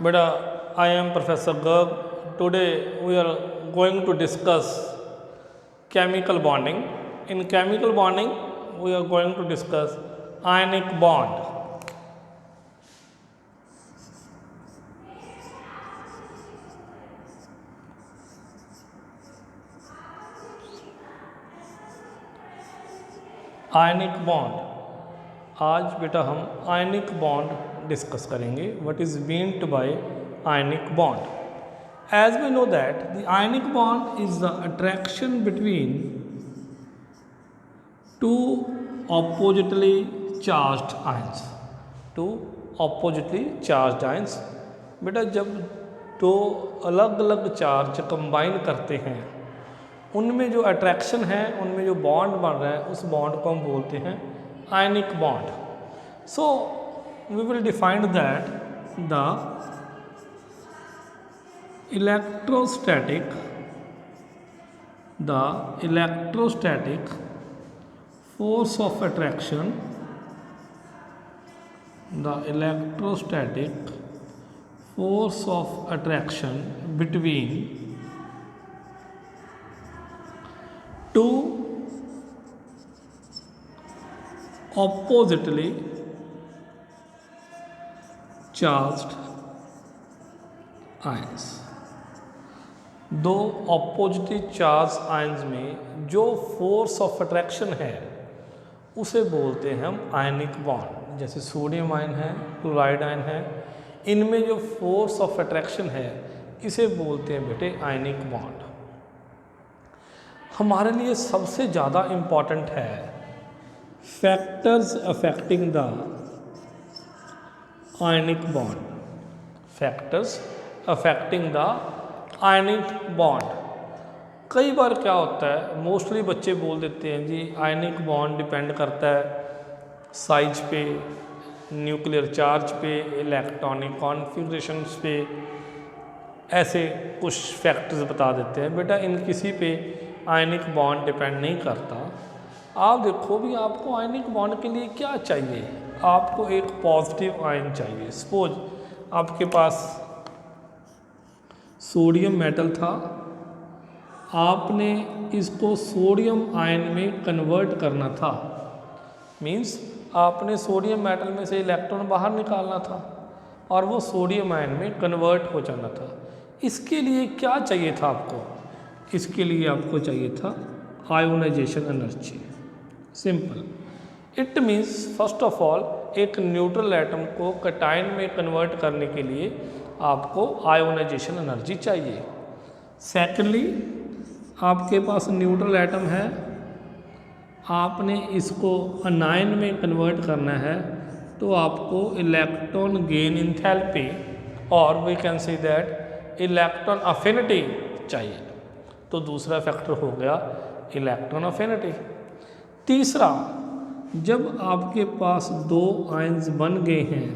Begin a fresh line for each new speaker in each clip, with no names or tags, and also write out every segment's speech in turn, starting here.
Beta, I am Professor Garg. Today we are going to discuss chemical bonding. In chemical bonding, we are going to discuss ionic bond. Ionic bond. आज बेटा हम ionic bond discuss करेंगे। What is meant by ionic bond? As we know that the ionic bond is the attraction between two oppositely charged ions. Two oppositely charged ions. बेटा जब दो अलग अलग charge combine करते हैं, उनमें जो अट्रैक्शन है, उनमें जो बॉन्ड बन रहा है, उस बॉन्ड को हम बोलते हैं ionic bond. So we will define that the electrostatic force of attraction, the electrostatic force of attraction between two oppositely charged ions। दो ऑपोजिटली चार्ज आयंस में जो फोर्स ऑफ अट्रैक्शन है उसे बोलते हैं हम आयनिक बॉन्ड। जैसे सोडियम आयन है, क्लोराइड आयन है, इनमें जो फोर्स ऑफ अट्रैक्शन है इसे बोलते हैं बेटे आयनिक बॉन्ड। हमारे लिए सबसे ज़्यादा इम्पॉर्टेंट है factors affecting the ionic bond. Factors affecting the ionic bond. कई बार क्या होता है, मोस्टली बच्चे बोल देते हैं जी आयनिक बॉन्ड डिपेंड करता है साइज पे, न्यूक्लियर चार्ज पे, इलेक्ट्रॉनिक कॉन्फ़िगरेशंस पे, ऐसे कुछ फैक्टर्स बता देते हैं। बेटा इन किसी पे आयनिक बॉन्ड डिपेंड नहीं करता। आप देखो भी आपको आयनिक बॉन्ड के लिए क्या चाहिए, आपको एक पॉजिटिव आयन चाहिए। सपोज आपके पास सोडियम मेटल था, आपने इसको सोडियम आयन में कन्वर्ट करना था। मींस आपने सोडियम मेटल में से इलेक्ट्रॉन बाहर निकालना था और वो सोडियम आयन में कन्वर्ट हो जाना था। इसके लिए क्या चाहिए था आपको? इसके लिए आपको चाहिए था ionisation energy. Simple. It means first of all एक न्यूट्रल एटम को कैटायन में कन्वर्ट करने के लिए आपको आयोनाइजेशन एनर्जी चाहिए। सेकेंडली, आपके पास न्यूट्रल एटम है, आपने इसको अनायन में कन्वर्ट करना है, तो आपको इलेक्ट्रॉन गेन एंथैल्पी और we can say that electron affinity चाहिए। तो दूसरा फैक्टर हो गया इलेक्ट्रॉन अफिनिटी। तीसरा, जब आपके पास दो आयंस बन गए हैं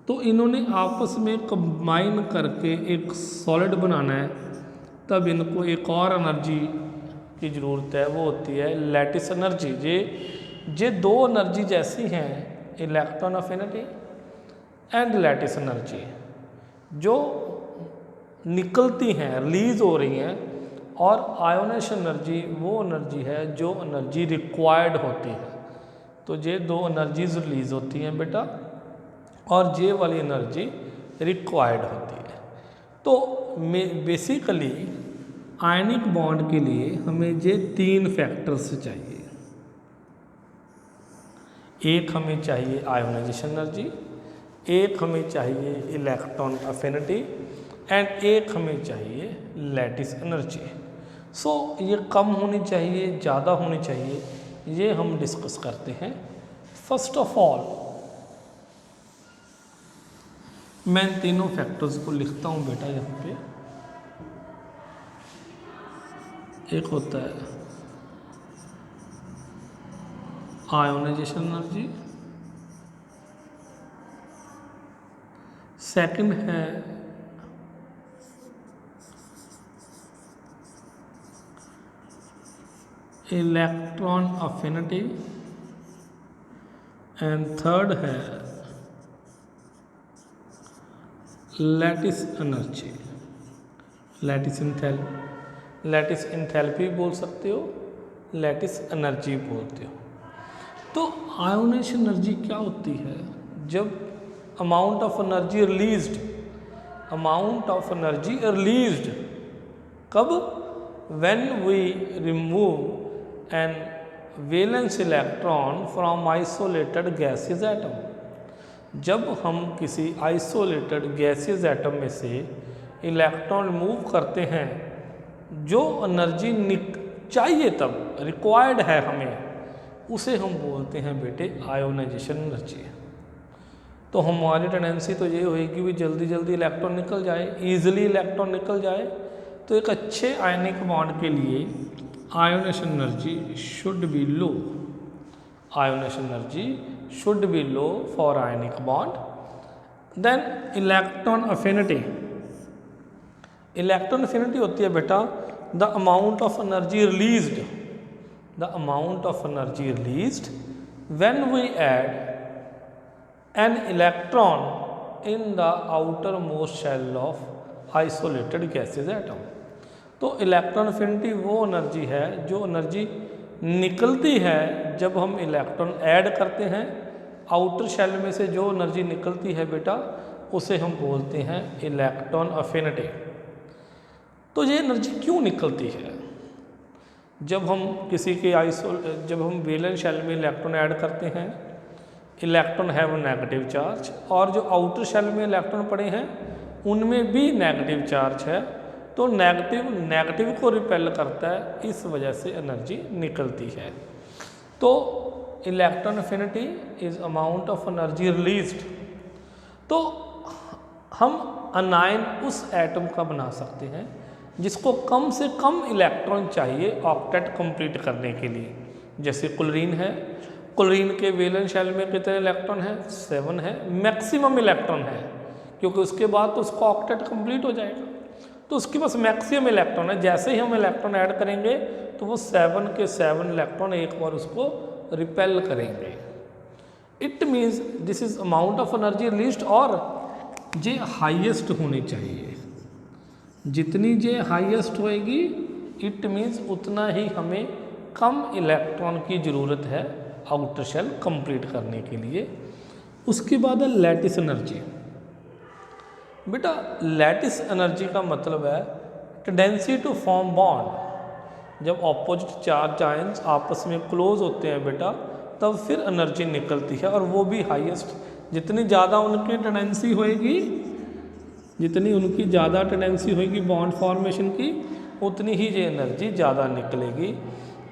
तो इन्होंने आपस में कंबाइन करके एक सॉलिड बनाना है, तब इनको एक और एनर्जी की ज़रूरत है, वो होती है लैटिस एनर्जी। ये दो एनर्जी जैसी हैं, electron affinity and lattice energy, जो निकलती हैं, रिलीज हो रही हैं, और आयोनेशन एनर्जी वो एनर्जी है जो एनर्जी रिक्वायर्ड होती है। तो ये दो एनर्जीज रिलीज होती हैं बेटा, और ये वाली एनर्जी रिक्वायर्ड होती है। तो बेसिकली आयनिक बॉन्ड के लिए हमें ये तीन फैक्टर्स चाहिए। एक हमें चाहिए आयोनाइजेशन एनर्जी, एक हमें चाहिए इलेक्ट्रॉन अफिनिटी, एंड एक हमें चाहिए लैटिस एनर्जी। सो ये कम होनी चाहिए, ज़्यादा होनी चाहिए, ये हम डिस्कस करते हैं। फर्स्ट ऑफ ऑल मैं इन तीनों फैक्टर्स को लिखता हूँ बेटा यहाँ पे। एक होता है आयोनाइजेशन एनर्जी, सेकंड है इलेक्ट्रॉन अफिनिटी, एंड थर्ड है लैटिस एनर्जी, लैटिस इंथैल्पी बोल सकते हो, लैटिस एनर्जी बोलते हो। तो आयोनेशन एनर्जी क्या होती है? जब अमाउंट ऑफ एनर्जी रिलीज्ड, कब? When we remove an valence electron from isolated gaseous atom. जब हम किसी आइसोलेटेड गैसियस एटम में से इलेक्ट्रॉन रिमूव करते हैं, जो एनर्जी चाहिए तब रिक्वायर्ड है हमें, उसे हम बोलते हैं बेटे आयोनाइजेशन एनर्जी। तो हमारी टेंडेंसी तो ये होगी भी जल्दी जल्दी इलेक्ट्रॉन निकल जाए, ईजिली इलेक्ट्रॉन निकल जाए। तो एक अच्छे आयनिक बॉन्ड के लिए ionisation energy should be low, ionisation energy should be low for ionic bond. Then electron affinity, electron affinity होती है बेटा the amount of energy released, the amount of energy released when we add an electron in the outermost shell of isolated gaseous atom। तो electron affinity वो energy है, जो energy निकलती है जब हम इलेक्ट्रॉन ऐड करते हैं। आउटर शेल में से जो एनर्जी निकलती है बेटा, उसे हम बोलते हैं इलेक्ट्रॉन अफिनिटी। तो ये एनर्जी क्यों निकलती है? जब हम किसी के जब हम वैलेंस शेल में इलेक्ट्रॉन ऐड करते हैं, इलेक्ट्रॉन हैव नेगेटिव चार्ज, और जो आउटर शेल में इलेक्ट्रॉन पड़े हैं उनमें भी नेगेटिव चार्ज है। तो नेगेटिव को रिपेल करता है, इस वजह से एनर्जी निकलती है। तो electron affinity is amount of energy released. तो हम अनायन उस एटम का बना सकते हैं जिसको कम से कम इलेक्ट्रॉन चाहिए ऑक्टेट कंप्लीट करने के लिए। जैसे क्लोरीन है, क्लोरीन के वैलेंस शेल में कितने इलेक्ट्रॉन है? 7 है, मैक्सिमम इलेक्ट्रॉन है, क्योंकि उसके बाद तो उसका ऑक्टेट कंप्लीट हो जाएगा। तो उसके पास मैक्सिमम इलेक्ट्रॉन है। जैसे ही हम इलेक्ट्रॉन ऐड करेंगे तो वो 7 के 7 इलेक्ट्रॉन एक बार उसको रिपेल करेंगे। It means this is amount of energy released, और ये हाईएस्ट होनी चाहिए। जितनी जे हाईएस्ट होएगी, इट मीन्स उतना ही हमें कम इलेक्ट्रॉन की ज़रूरत है आउटर शेल कंप्लीट करने के लिए। उसके बाद है लैटिस एनर्जी। बेटा लैटिस एनर्जी का मतलब है टेंडेंसी टू फॉर्म बॉन्ड। जब ऑपोजिट चार्ज आयंस आपस में क्लोज होते हैं बेटा, तब फिर एनर्जी निकलती है, और वो भी हाईएस्ट। जितनी ज़्यादा उनकी टेंडेंसी होएगी, जितनी उनकी ज़्यादा टेंडेंसी होगी बॉन्ड फॉर्मेशन की, उतनी ही ये एनर्जी ज़्यादा निकलेगी।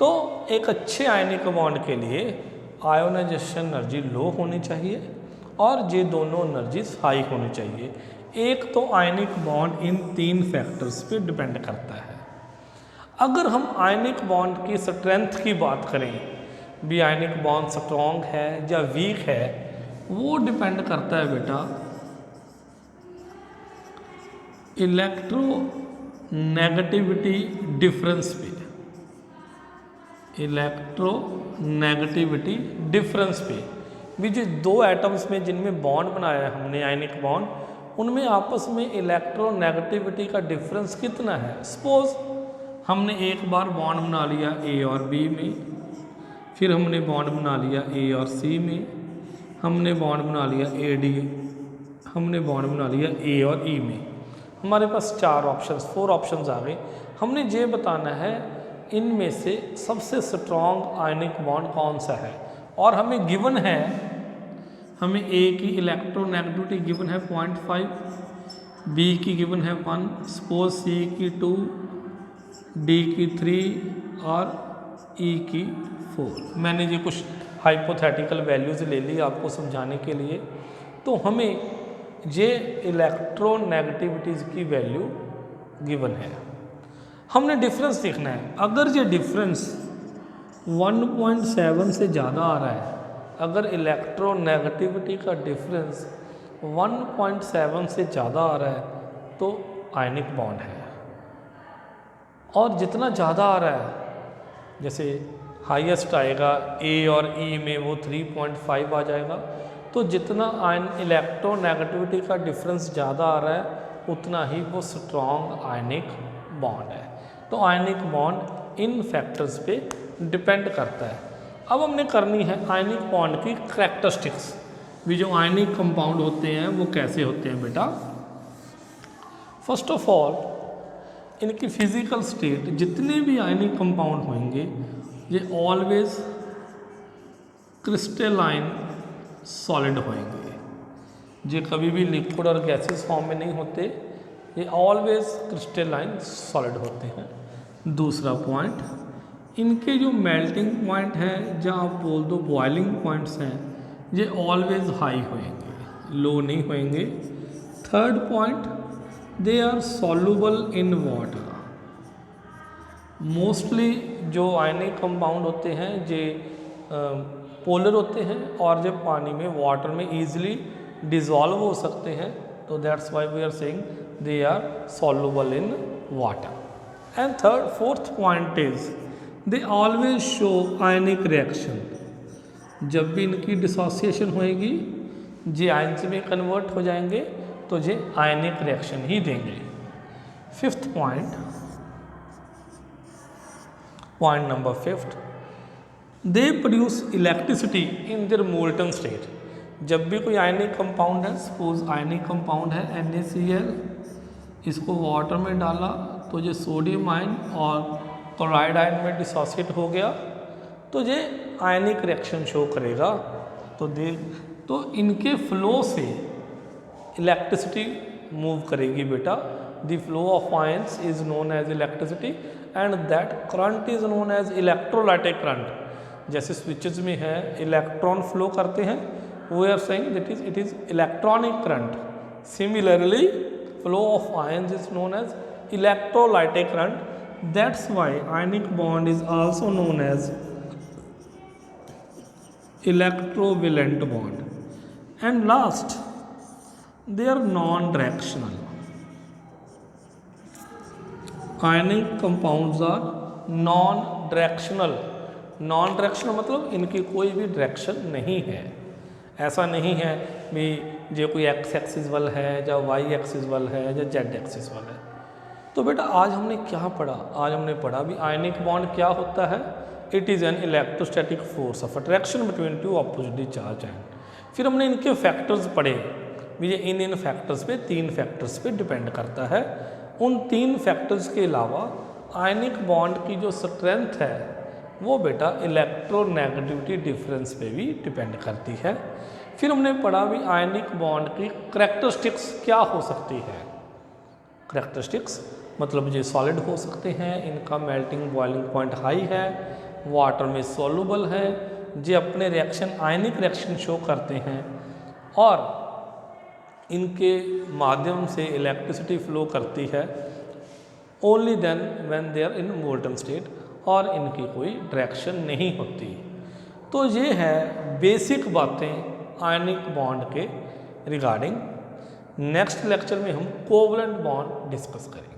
तो एक अच्छे आयनिक बॉन्ड के लिए आयोनाइजेशन एनर्जी लो होनी चाहिए, और ये दोनों एनर्जीज हाई होनी चाहिए। एक तो आयनिक बॉन्ड इन 3 फैक्टर्स पे डिपेंड करता है। अगर हम आयनिक बॉन्ड की स्ट्रेंथ की बात करें, भी आयनिक बॉन्ड स्ट्रॉन्ग है या वीक है, वो डिपेंड करता है बेटा इलेक्ट्रोनेगेटिविटी डिफरेंस पे, इलेक्ट्रोनेगेटिविटी डिफरेंस पे। भी जो 2 एटम्स में जिनमें बॉन्ड बनाया है हमने आयनिक बॉन्ड, उनमें आपस में इलेक्ट्रोनेगेटिविटी का डिफरेंस कितना है। सपोज हमने एक बार बॉन्ड बना लिया ए और बी में, फिर हमने बॉन्ड बना लिया ए और सी में, हमने बॉन्ड बना लिया ए डी, हमने बॉन्ड बना लिया ए और ई में। हमारे पास 4 ऑप्शंस 4 ऑप्शंस आ गए। हमने ये बताना है इनमें से सबसे स्ट्रॉन्ग आयनिक बॉन्ड कौन सा है, और हमें गिवन है, हमें ए की इलेक्ट्रोनेगेटिविटी गिवन है 0.5, बी की गिवन है 1, सपोज सी की 2, डी की 3 और ई की 4। मैंने ये कुछ हाइपोथेटिकल वैल्यूज़ ले ली आपको समझाने के लिए। तो हमें ये इलेक्ट्रोनेगेटिविटीज़ की वैल्यू गिवन है। हमने डिफरेंस देखना है। अगर ये डिफरेंस 1.7 से ज़्यादा आ रहा है, अगर इलेक्ट्रोनेगेटिविटी का डिफरेंस 1.7 से ज़्यादा आ रहा है तो आयनिक बॉन्ड है, और जितना ज़्यादा आ रहा है, जैसे हाईएस्ट आएगा ए और ई में वो 3.5 आ जाएगा, तो जितना आयन इलेक्ट्रोनेगेटिविटी का डिफरेंस ज़्यादा आ रहा है उतना ही वो स्ट्रॉन्ग आयनिक बॉन्ड है। तो आयनिक बॉन्ड इन फैक्टर्स पे डिपेंड करता है। अब हमने करनी है आयनिक बॉन्ड की करैक्टरिस्टिक्स भी। जो आयनिक कंपाउंड होते हैं वो कैसे होते हैं बेटा। फर्स्ट ऑफ ऑल इनकी फिजिकल स्टेट, जितने भी आयनिक कंपाउंड होंगे ये ऑलवेज क्रिस्टलाइन सॉलिड होंगे। ये कभी भी लिक्विड और गैसेस फॉर्म में नहीं होते, ये ऑलवेज क्रिस्टलाइन सॉलिड होते हैं। दूसरा पॉइंट, इनके जो मेल्टिंग पॉइंट हैं, जहाँ आप बोल दो बॉइलिंग पॉइंट्स हैं, ये ऑलवेज हाई होंगे, लो नहीं होंगे। Third point, they are soluble in water. Mostly जो आयनिक कंपाउंड होते हैं ये पोलर होते हैं और जब पानी में वाटर में ईजिली डिज़ोल्व हो सकते हैं, तो that's why we are saying they are soluble in water. And third fourth point is they always show ionic reaction. जब भी इनकी डिसोसिएशन होएगी ये आयन्स में कन्वर्ट हो जाएंगे तो ये आयनिक रिएक्शन ही देंगे। Fifth point, point number fifth, they produce electricity in their molten state. जब भी कोई आयनिक कंपाउंड है, सपोज आयनिक कंपाउंड है NaCl, इसको वाटर में डाला तो ये सोडियम आयन और क्लोराइड आयन में डिसोसिएट हो गया तो ये आयनिक रिएक्शन शो करेगा। तो इनके फ्लो से इलेक्ट्रिसिटी मूव करेगी बेटा। The flow of ions is known as electricity and that current is known as electrolytic current. जैसे स्विचेस में है इलेक्ट्रॉन फ्लो करते हैं, we are saying that it is electronic current. Similarly, flow of ions is known as electrolytic current. That's why ionic bond is also known as electrovalent bond. And last, they are non-directional. Ionic compounds are non-directional. Non-directional मतलब इनकी कोई भी direction नहीं है। ऐसा नहीं है भी जो कोई एक्स एक्सिस वाल है या वाई एक्सिस वाल है या जेड एक्सिस वाल है। तो बेटा आज हमने क्या पढ़ा? आज हमने पढ़ा भी आयनिक बॉन्ड क्या होता है। It is an electrostatic force of attraction between two oppositely charge and. फिर हमने इनके फैक्टर्स पढ़े भी ये इन फैक्टर्स पे, तीन फैक्टर्स पे डिपेंड करता है। उन तीन फैक्टर्स के अलावा आयनिक बॉन्ड की जो स्ट्रेंथ है वो बेटा इलेक्ट्रोनेगेटिविटी डिफरेंस पे भी डिपेंड करती है। फिर हमने पढ़ा भी आयनिक बॉन्ड की करैक्टरिस्टिक्स क्या हो सकती है। करैक्टरिस्टिक्स मतलब ये सॉलिड हो सकते हैं, इनका मेल्टिंग बॉइलिंग पॉइंट हाई है, वाटर में सॉल्युबल है, ये अपने रिएक्शन आयनिक रिएक्शन शो करते हैं और इनके माध्यम से इलेक्ट्रिसिटी फ्लो करती है only then when they are in molten state, और इनकी कोई डायरेक्शन नहीं होती। तो ये है बेसिक बातें आयनिक बॉन्ड के रिगार्डिंग। नेक्स्ट लेक्चर में हम कोवलेंट बॉन्ड डिस्कस करेंगे।